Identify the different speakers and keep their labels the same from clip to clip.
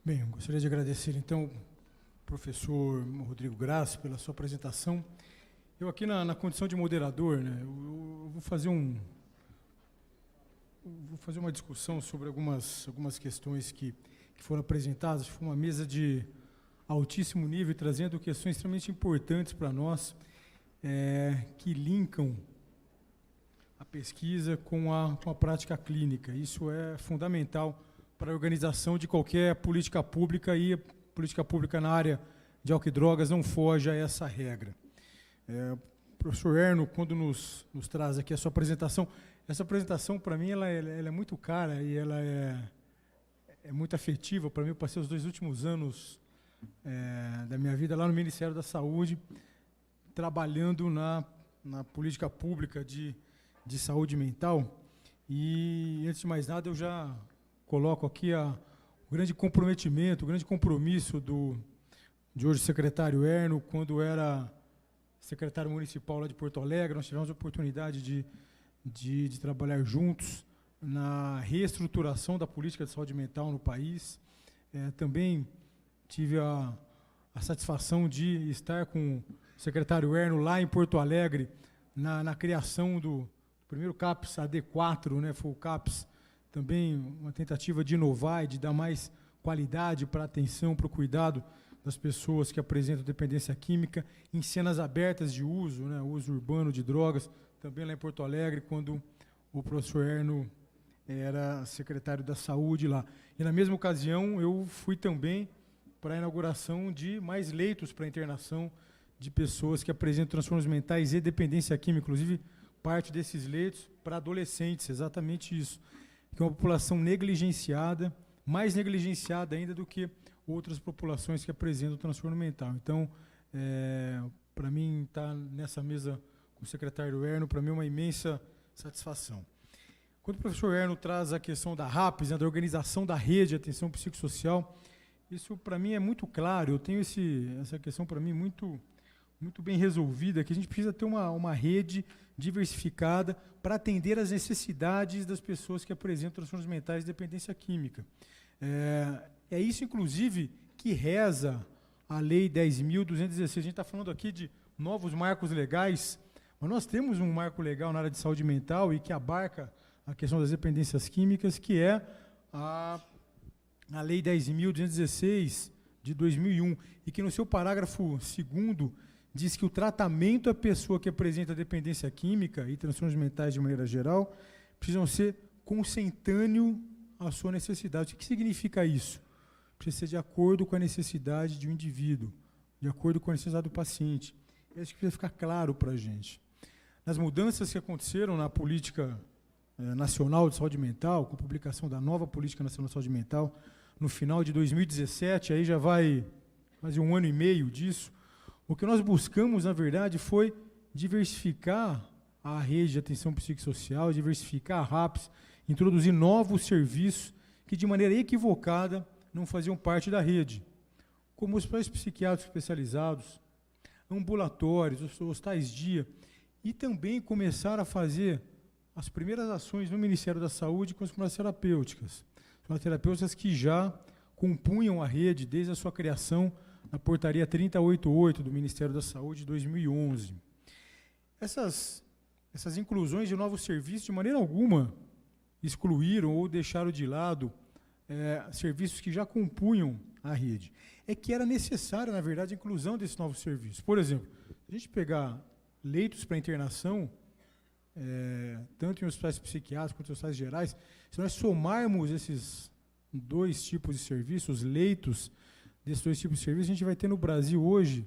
Speaker 1: Bem, eu gostaria de agradecer, então, ao professor Rodrigo Grassi pela sua apresentação. Eu aqui na condição de moderador, né, eu vou fazer uma discussão sobre algumas questões que foram apresentadas. Foi uma mesa de altíssimo nível, trazendo questões extremamente importantes para nós, que linkam a pesquisa com a prática clínica. Isso é fundamental para a organização de qualquer política pública, e a política pública na área de álcool e drogas não foge a essa regra. O professor Erno, quando nos traz aqui a sua apresentação, essa apresentação, para mim, ela é muito cara e ela é muito afetiva. Para mim, eu passei os 2 últimos anos da minha vida lá no Ministério da Saúde, trabalhando na política pública de saúde mental. E, antes de mais nada, eu já coloco aqui o grande comprometimento, o grande compromisso de hoje secretário Erno, quando era secretário municipal lá de Porto Alegre. Nós tivemos a oportunidade de trabalhar juntos na reestruturação da política de saúde mental no país. Também tive a satisfação de estar com o secretário Erno lá em Porto Alegre, na criação do primeiro CAPS AD4, né, foi o CAPS, também uma tentativa de inovar e de dar mais qualidade para a atenção, para o cuidado das pessoas que apresentam dependência química, em cenas abertas de uso, né, uso urbano de drogas, também lá em Porto Alegre, quando o professor Erno era secretário da Saúde lá. E, na mesma ocasião, eu fui também para a inauguração de mais leitos para internação de pessoas que apresentam transtornos mentais e dependência química, inclusive parte desses leitos para adolescentes, exatamente isso, que é uma população negligenciada, mais negligenciada ainda do que outras populações que apresentam transtorno mental. Então, para mim, estar nessa mesa com o secretário Erno, para mim é uma imensa satisfação. Quando o professor Erno traz a questão da RAPS, né, da organização da rede de atenção psicossocial, isso para mim é muito claro. Eu tenho essa questão para mim muito bem resolvida, que a gente precisa ter uma rede diversificada para atender às necessidades das pessoas que apresentam transtornos mentais e dependência química. É isso, inclusive, que reza a Lei 10.216. A gente está falando aqui de novos marcos legais, mas nós temos um marco legal na área de saúde mental e que abarca a questão das dependências químicas, que é a Lei 10.216 de 2001, e que no seu parágrafo 2º diz que o tratamento à pessoa que apresenta dependência química e transtornos mentais de maneira geral precisam ser consentâneo à sua necessidade. O que significa isso? Precisa ser de acordo com a necessidade de um indivíduo, de acordo com a necessidade do paciente. Isso que precisa ficar claro para a gente. Nas mudanças que aconteceram na política nacional de saúde mental, com a publicação da nova Política Nacional de Saúde Mental, no final de 2017, aí já vai quase 1 ano e meio disso, o que nós buscamos, na verdade, foi diversificar a rede de atenção psicossocial, diversificar a RAPS, introduzir novos serviços que, de maneira equivocada, não faziam parte da rede, como hospitais psiquiátricos especializados, ambulatórios, hospitais-dia, e também começar a fazer as primeiras ações no Ministério da Saúde com as farmácias terapêuticas. Farmácias terapêuticas que já compunham a rede desde a sua criação na portaria 3088 do Ministério da Saúde de 2011. Essas inclusões de novos serviços, de maneira alguma, excluíram ou deixaram de lado serviços que já compunham a rede. É que era necessária, na verdade, a inclusão desses novos serviços. Por exemplo, se a gente pegar leitos para internação, tanto em hospitais psiquiátricos quanto em hospitais gerais, se nós somarmos esses 2 tipos de serviços, leitos desses 2 tipos de serviços, a gente vai ter no Brasil hoje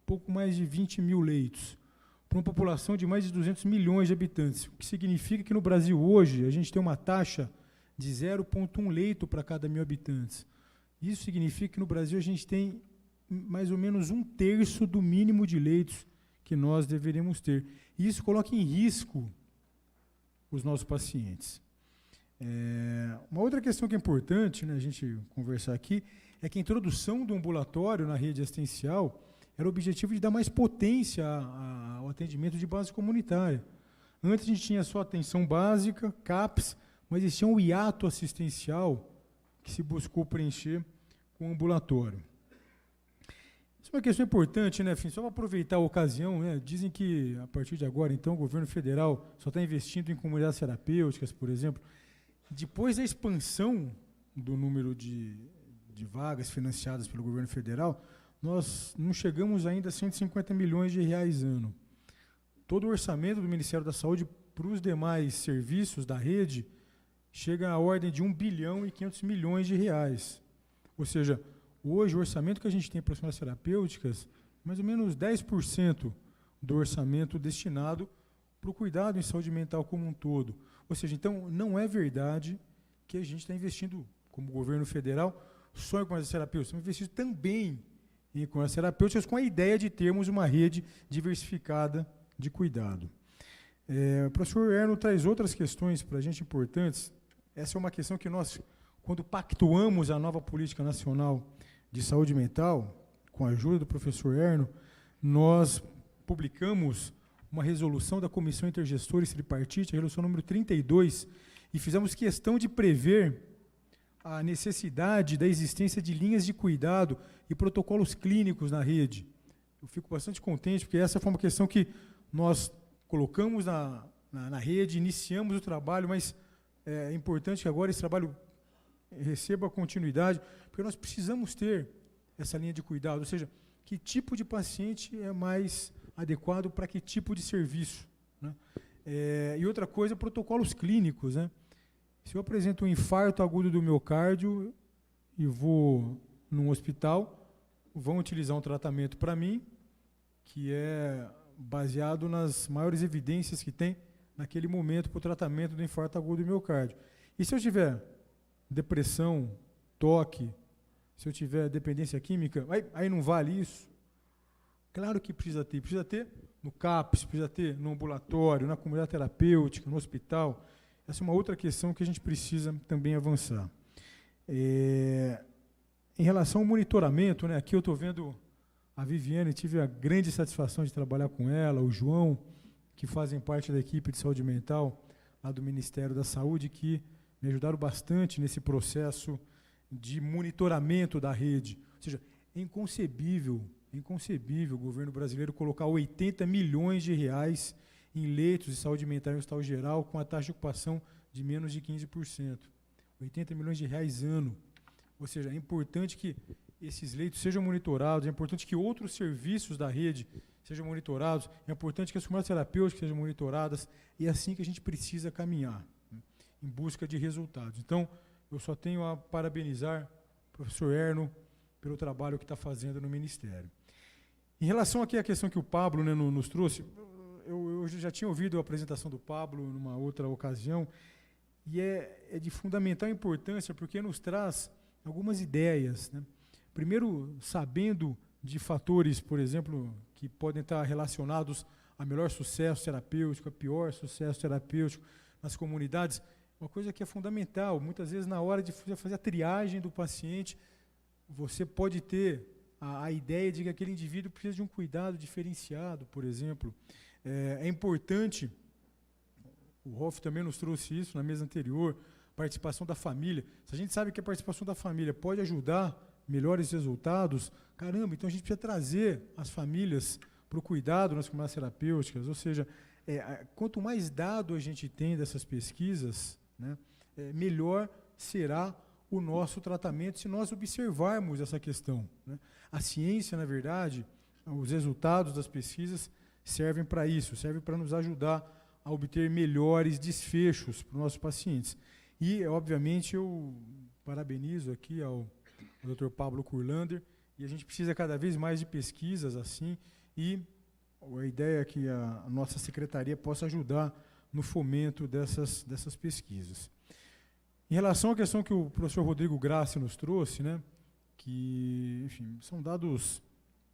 Speaker 1: pouco mais de 20 mil leitos, para uma população de mais de 200 milhões de habitantes, o que significa que no Brasil hoje a gente tem uma taxa de 0,1 leito para cada 1.000 habitantes. Isso significa que no Brasil a gente tem mais ou menos 1/3 do mínimo de leitos que nós deveríamos ter. E isso coloca em risco os nossos pacientes. Uma outra questão que é importante, né, a gente conversar aqui, é que a introdução do ambulatório na rede assistencial era o objetivo de dar mais potência ao atendimento de base comunitária. Antes a gente tinha só atenção básica, CAPS, mas existia um hiato assistencial que se buscou preencher com ambulatório. Isso é uma questão importante, né, Fim? Só para aproveitar a ocasião, né, dizem que, a partir de agora, então, o governo federal só está investindo em comunidades terapêuticas, por exemplo. Depois da expansão do número de vagas financiadas pelo governo federal, nós não chegamos ainda a 150 milhões de reais ano. Todo o orçamento do Ministério da Saúde para os demais serviços da rede chega à ordem de 1 bilhão e 500 milhões de reais. Ou seja, hoje o orçamento que a gente tem para as comunidades terapêuticas, mais ou menos 10% do orçamento destinado para o cuidado em saúde mental como um todo. Ou seja, então, não é verdade que a gente está investindo, como governo federal, só em comunidades terapêuticas. Estamos investindo também em comunidades terapêuticas com a ideia de termos uma rede diversificada de cuidado. O professor Erno traz outras questões para a gente importantes. Essa é uma questão que nós, quando pactuamos a nova política nacional de saúde mental, com a ajuda do professor Erno, nós publicamos uma resolução da Comissão Intergestores Tripartite, a resolução número 32, e fizemos questão de prever a necessidade da existência de linhas de cuidado e protocolos clínicos na rede. Eu fico bastante contente, porque essa foi uma questão que nós colocamos na rede, iniciamos o trabalho, mas é importante que agora esse trabalho receba continuidade, porque nós precisamos ter essa linha de cuidado, ou seja, que tipo de paciente é mais adequado para que tipo de serviço, né? E outra coisa, protocolos clínicos, né? Se eu apresento um infarto agudo do miocárdio e vou num hospital, vão utilizar um tratamento para mim, que é baseado nas maiores evidências que tem naquele momento para o tratamento do infarto agudo do miocárdio. E se eu tiver depressão, toque, se eu tiver dependência química, aí não vale isso? Claro que precisa ter no CAPS, precisa ter no ambulatório, na comunidade terapêutica, no hospital. Essa é uma outra questão que a gente precisa também avançar. Em relação ao monitoramento, né, aqui eu estou vendo a Viviane, tive a grande satisfação de trabalhar com ela, o João, que fazem parte da equipe de saúde mental lá do Ministério da Saúde, que me ajudaram bastante nesse processo de monitoramento da rede. Ou seja, é inconcebível o governo brasileiro colocar 80 milhões de reais em leitos de saúde mental e hospital geral com a taxa de ocupação de menos de 15%. 80 milhões de reais ano. Ou seja, é importante que esses leitos sejam monitorados, é importante que outros serviços da rede sejam monitorados, é importante que as comunidades terapêuticas sejam monitoradas, e é assim que a gente precisa caminhar, né, em busca de resultados. Então, eu só tenho a parabenizar o professor Erno pelo trabalho que está fazendo no Ministério. Em relação aqui à questão que o Pablo, né, nos trouxe, eu já tinha ouvido a apresentação do Pablo numa outra ocasião, e é de fundamental importância, porque nos traz algumas ideias, né? Primeiro, sabendo de fatores, por exemplo, que podem estar relacionados a melhor sucesso terapêutico, a pior sucesso terapêutico nas comunidades, uma coisa que é fundamental. Muitas vezes, na hora de fazer a triagem do paciente, você pode ter a ideia de que aquele indivíduo precisa de um cuidado diferenciado, por exemplo. É importante, o Rolf também nos trouxe isso na mesa anterior, participação da família. Se a gente sabe que a participação da família pode ajudar melhores resultados, caramba, então a gente precisa trazer as famílias para o cuidado nas comunidades terapêuticas, ou seja, quanto mais dado a gente tem dessas pesquisas, né, melhor será o nosso tratamento se nós observarmos essa questão, né? A ciência, na verdade, os resultados das pesquisas servem para isso, servem para nos ajudar a obter melhores desfechos para os nossos pacientes. E, obviamente, eu parabenizo aqui ao Dr. Pablo Kurlander, e a gente precisa cada vez mais de pesquisas assim, e a ideia é que a nossa secretaria possa ajudar no fomento dessas pesquisas. Em relação à questão que o professor Rodrigo Grassi nos trouxe, né, que, enfim, são dados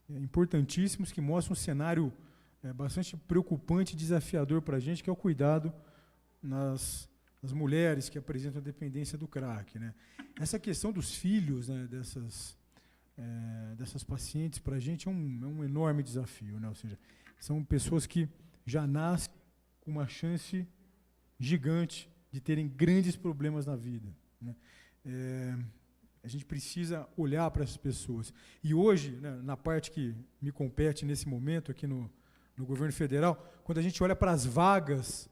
Speaker 1: importantíssimos que mostram um cenário bastante preocupante e desafiador para a gente, que é o cuidado nas mulheres que apresentam dependência do crack, né? Essa questão dos filhos, né, dessas pacientes, para a gente é um enorme desafio, né? Ou seja, são pessoas que já nascem com uma chance gigante de terem grandes problemas na vida, né? gente precisa olhar para essas pessoas. E hoje, né, na parte que me compete nesse momento aqui no governo federal, quando a gente olha para as vagas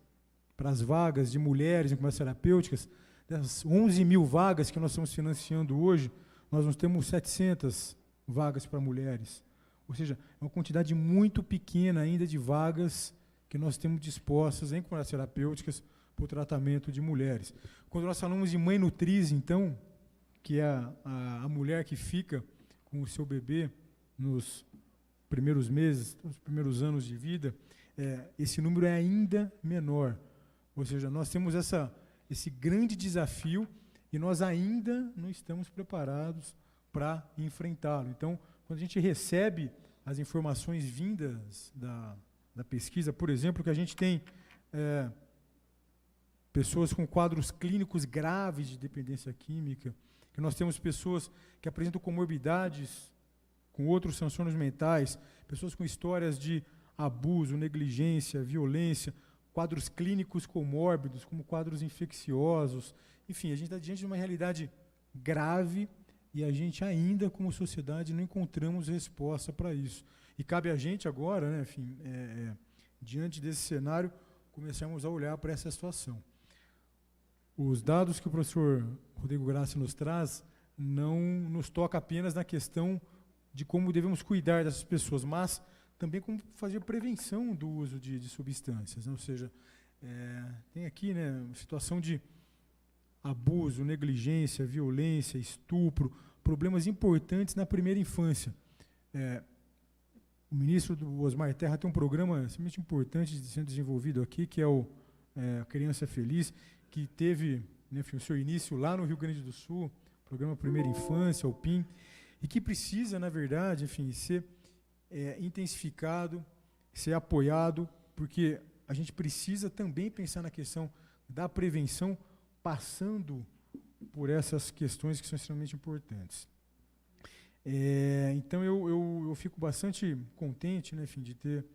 Speaker 1: de mulheres em comunidades terapêuticas, das 11 mil vagas que nós estamos financiando hoje, nós não temos 700 vagas para mulheres. Ou seja, é uma quantidade muito pequena ainda de vagas que nós temos dispostas em comunidades terapêuticas para o tratamento de mulheres. Quando nós falamos de mãe nutriz, então, que é a mulher que fica com o seu bebê nos primeiros meses, nos primeiros anos de vida, esse número é ainda menor. Ou seja, nós temos esse grande desafio e nós ainda não estamos preparados para enfrentá-lo. Então, quando a gente recebe as informações vindas da pesquisa, por exemplo, que a gente tem pessoas com quadros clínicos graves de dependência química, que nós temos pessoas que apresentam comorbidades com outros transtornos mentais, pessoas com histórias de abuso, negligência, violência, quadros clínicos comórbidos, como quadros infecciosos. Enfim, a gente está diante de uma realidade grave e a gente ainda, como sociedade, não encontramos resposta para isso. E cabe a gente agora, né, enfim, diante desse cenário, começarmos a olhar para essa situação. Os dados que o professor Rodrigo Grassi nos traz não nos toca apenas na questão de como devemos cuidar dessas pessoas, mas também como fazer prevenção do uso de substâncias, né? Ou seja, tem aqui, né, uma situação de abuso, negligência, violência, estupro, problemas importantes na primeira infância. O ministro do Osmar Terra tem um programa extremamente importante sendo desenvolvido aqui, que é o Criança Feliz, que teve, né, enfim, o seu início lá no Rio Grande do Sul, programa Primeira Infância, o PIM, e que precisa, na verdade, enfim, ser intensificado, ser apoiado, porque a gente precisa também pensar na questão da prevenção, passando por essas questões que são extremamente importantes. Então, eu fico bastante contente, né, enfim, de ter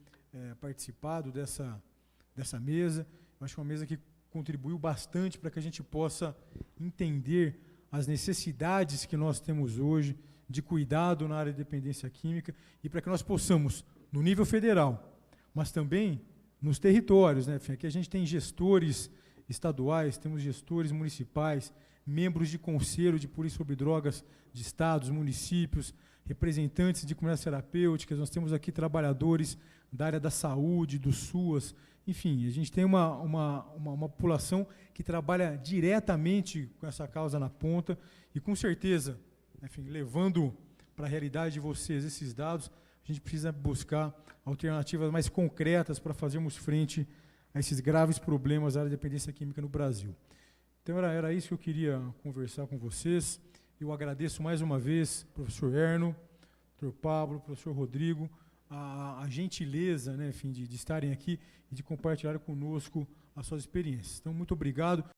Speaker 1: participado dessa mesa. Eu acho que é uma mesa que contribuiu bastante para que a gente possa entender as necessidades que nós temos hoje de cuidado na área de dependência química e para que nós possamos, no nível federal, mas também nos territórios, né? Aqui a gente tem gestores estaduais, temos gestores municipais, membros de conselho de polícia sobre drogas de estados, municípios, representantes de comunidades terapêuticas, nós temos aqui trabalhadores da área da saúde, do SUAS, enfim, a gente tem uma população que trabalha diretamente com essa causa na ponta e, com certeza, enfim, levando para a realidade de vocês esses dados, a gente precisa buscar alternativas mais concretas para fazermos frente a esses graves problemas da área de dependência química no Brasil. Então, era isso que eu queria conversar com vocês. Eu agradeço mais uma vez, professor Erno, doutor Pablo, professor Rodrigo, a gentileza, né, enfim, de estarem aqui e de compartilhar conosco as suas experiências. Então, muito obrigado.